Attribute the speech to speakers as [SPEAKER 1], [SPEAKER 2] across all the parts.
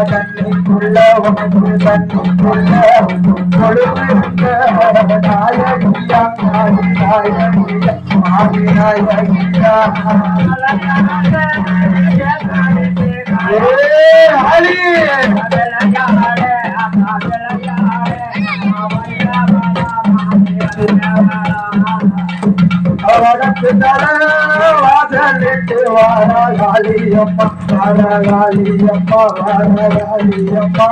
[SPEAKER 1] தண்ணிக்குள்ள உனக்கு தண்ணிக்குள்ள கொழுவிருக்க நாயகியா நாயகியா நாயகியா வாசலிட்டு வாராளியம்மா வாராளியம்மா வாராளியம்மா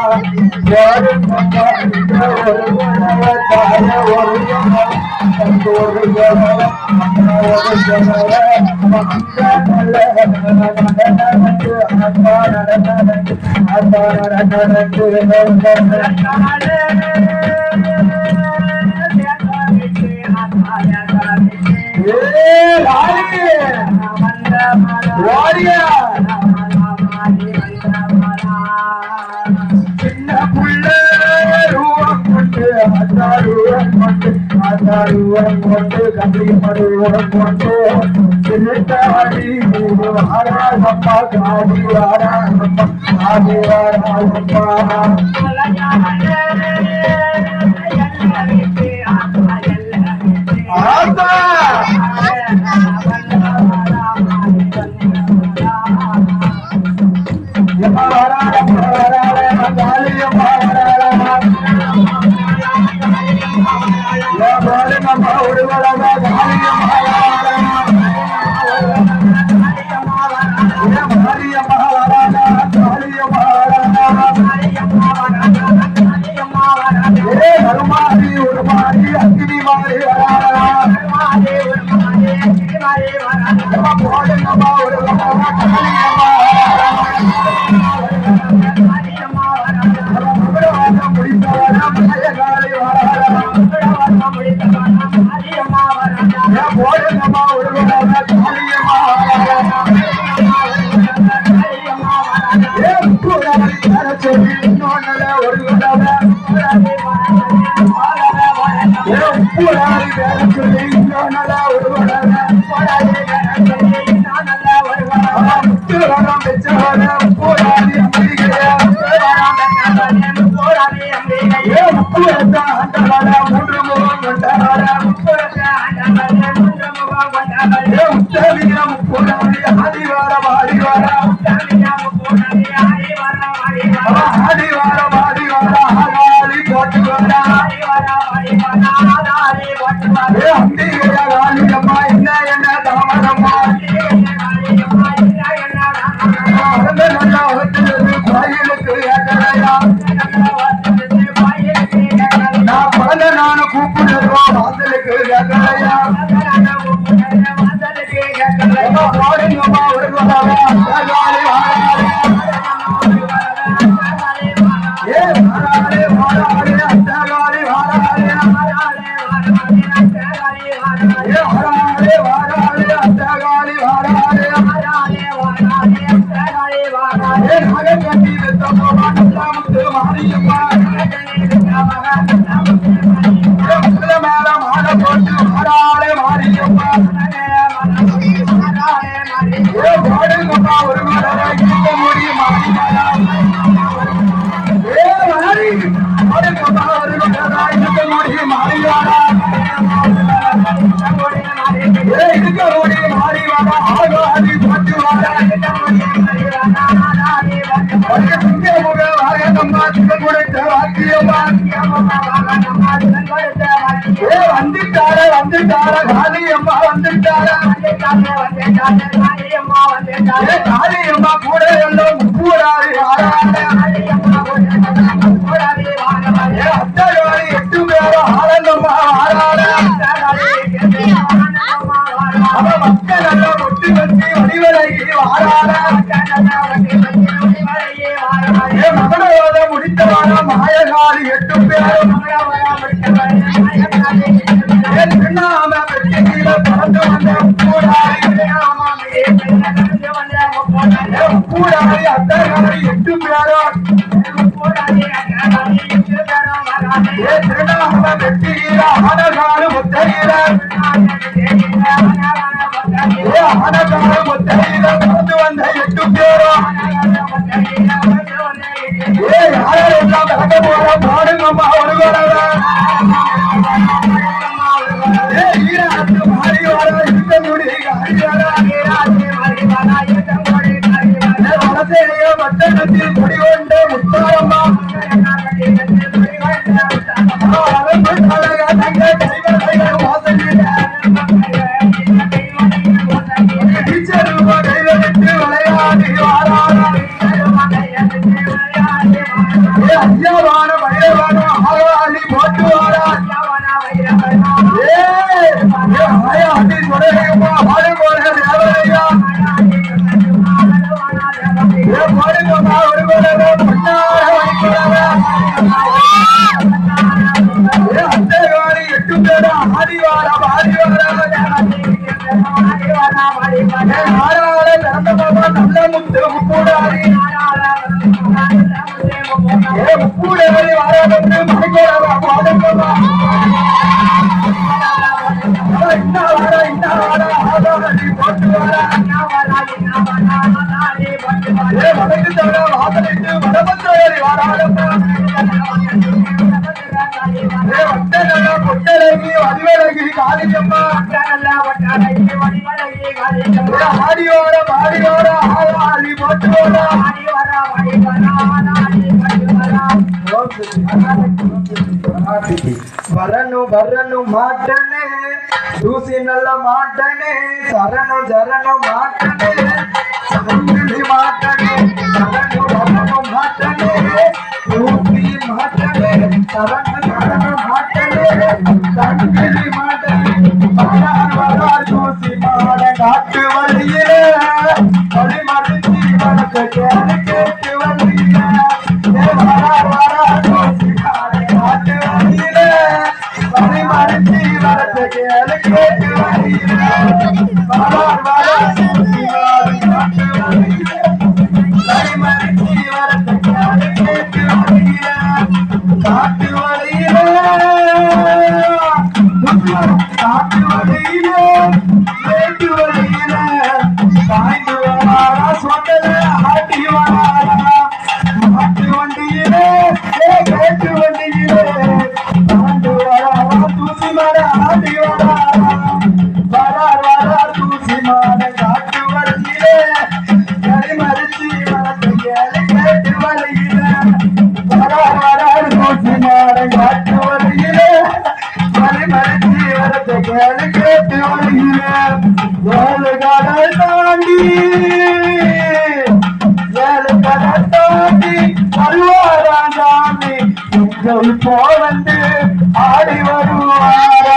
[SPEAKER 1] ஒரு தாய ஒரு சின்ன புள்ள ரூபம் கொண்டு அதாருவம் கொண்டு கண்டிமருவம் கொண்டு திருத்தாடி வாராசம்மா காடி வாராசம்மா காடி வாராசம்மா காளியம்மா கூட எல்லாம் பூராடி அத்தாடி 8 பேரும் ஆனந்தம்மா ஆறாட மக்கள் எல்லாம் ஒட்டி வச்சு நடந்து வந்த கூடாரி அத்தனை 8 பேரும் திருநாம வெட்டியில ஆனகால முத்தையில ஆனகால முத்தையில நடந்து வந்த 8 பேரும் யாரெல்லாம் நடக்க போற பாடுங்கம்மா ஒரு குழந்தை மாறி வர இருக்க வளசேனைய வட்டத்தில் கொடி கொண்ட முத்தாரம்மா விளையாடி ஐயாவான வைரவான ஆளாளி போட்டு வாரா ஆயாட்டி சொல்லுமா ஆடு போற தேவரையா போடுங்கம்மா ஒரு குழந்தை பொன்னார வைக்கிறாங்க அந்தகாரி 8 பேரும் ஆதிவார பாதிவார ஆளாள பிறந்தமாமா நல்ல முத்து முக்கூடாரி முக்கூடாரி வாராதன்று மணிக்கோடாரா பாடுங்கம்மா போட்டு வாரா வடக்கு தவிர வாசலிட்டு வடபத்திரி வாராடம்மா பொட்டழகி வடிவழகி காளியம்மா ஆடியோட பாடியோட ஆளாளி போட்டுவோட வரணும் வரணும் மாட்டனே தூசி நல்ல மாட்டனே சரணம் சரணம் மாட்டனே சங்கிலி மாட்டனே சரணம் சரணம் மாட்டனே தூசி மாட்டனே சரணம் சரணம் மாட்டனே சங்கிலி மாட்டனே வரார் வரார் தூசி மாட காட்டு வழியிலே வழி மறிச்சி வளர்த்து கேட்டு வழியிலே வரார் வரார் தூசி மாட காட்டு வழியிலே வழி மறிச்சி வளர்த்து கேட்டு வழியிலே வரார் வரார் தூசி மாட காட்டு வழியிலே வழி மறிச்சி வளர்த்து கேட்டு வழியிலே காட்டு வழியிலே காட்டு வழியிலே வேட்டு வழியிலே சாய்ந்து வராரா சொன்னல ஆட்டி வராரா மாட்டு வண்டியிலே கேட்டு வண்டியிலே தாண்டு வராரா தூசி மர ஆட்டி வராரா வரார் வரார் தூசி மர காட்டு வழியிலே கறி மறிச்சி வளர்த்து கேட்டு வழியிலே வரார் வரார் தூசி மர காட்டு வழியிலே கறி மறிச்சி வளர்த்து கேட்டு வழியிலே ஏழு கடல் தாண்டி வருவாராண்டாமி எங்கள் போவந்து ஆடி வருவார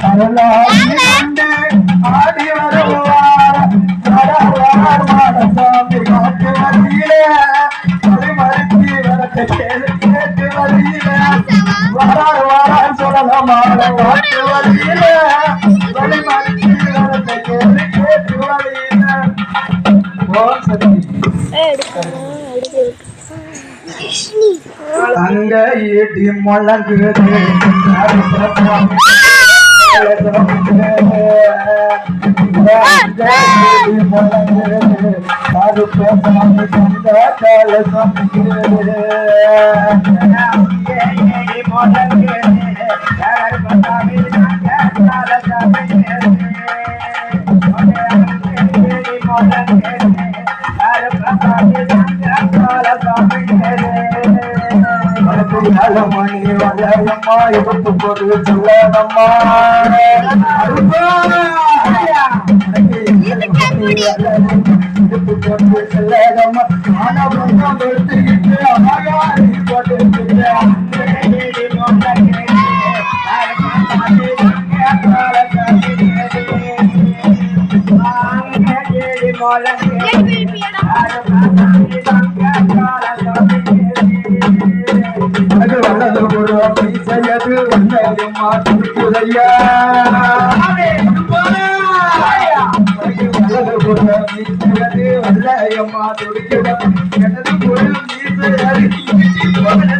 [SPEAKER 1] அருளாடி கண்டு ஆடி வருவார மாடசாமி காட்டு வழியிலே மறிச்சி வரத்தை கேட்டு வழியிலே வரார் வரார் சொல்லமாட காட்டு வழியிலே மறிச்சி வரத்தை கேட்டு வழியிலே அங்க ஈட்டி முழங்குது மணி வளையம்மா எடுத்து போது சொல்லம்மா சொல்லம்மா ஆனா பக்கம் எடுத்துக்கிட்டு அழகாரி போட்டு வல்லது ஒரு செய்யது மாற்றுக்குறையா அம்மா துடிக்கிற எனது குரல் மீசை போல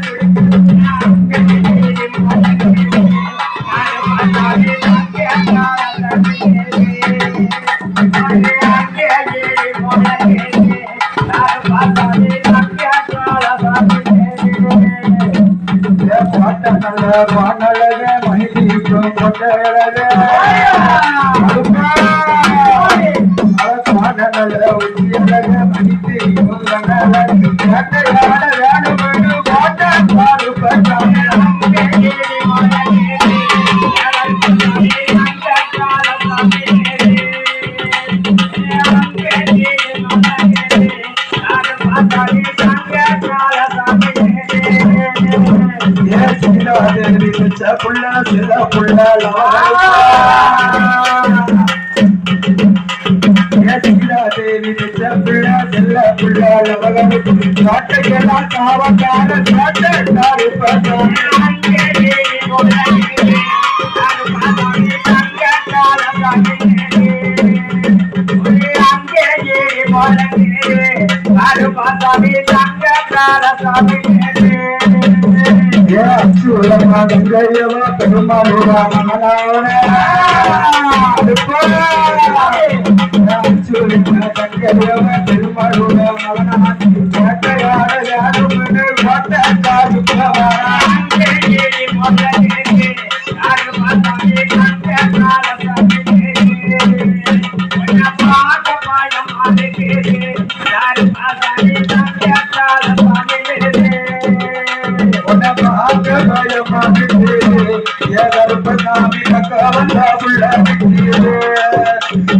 [SPEAKER 1] பாட்டழக மணிக்கும் கொண்டழக பாடநல உச்சியழக மணிக்கும் கண்டையாட வேணும் பாட்ட புள்ள சில புள்ள தேவி புள்ள செல்ல புள்ள நாட்டையெல்லாம் காவக்கார அச்சுலமா கங்கையவ பெருமாளுவா மகனாவன அச்சுலமா கங்கையவ பெருமாளுவா மகனாவன யாரும்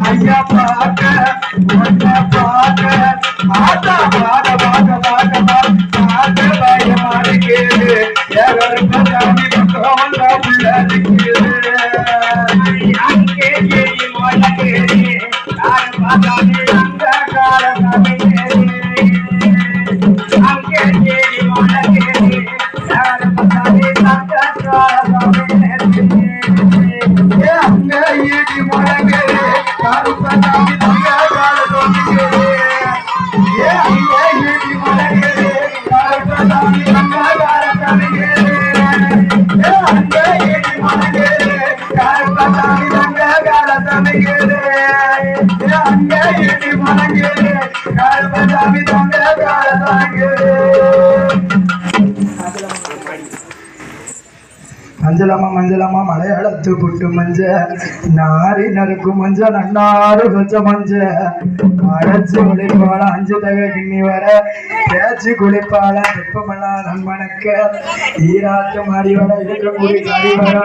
[SPEAKER 1] ஐயா பாக்க ஆட்டா பாட பாட பாட பாட பயமான கேடு சாமி பக்கவன் உள்ள அங்கே மஞ்சளம்மா மஞ்சளம்மா மலையாளத்து புட்டு மஞ்ச நாரி நறுக்கு மஞ்ச நன்னாறு வச்ச மஞ்ச அரைச்சு குளிப்பாள 5 தகை கிண்ணி வர பேச்சு குளிப்பாள வெப்பமெல்லாம் நண்பனுக்கு ஈராத்து மாறி வர இருக்கக்கூடிய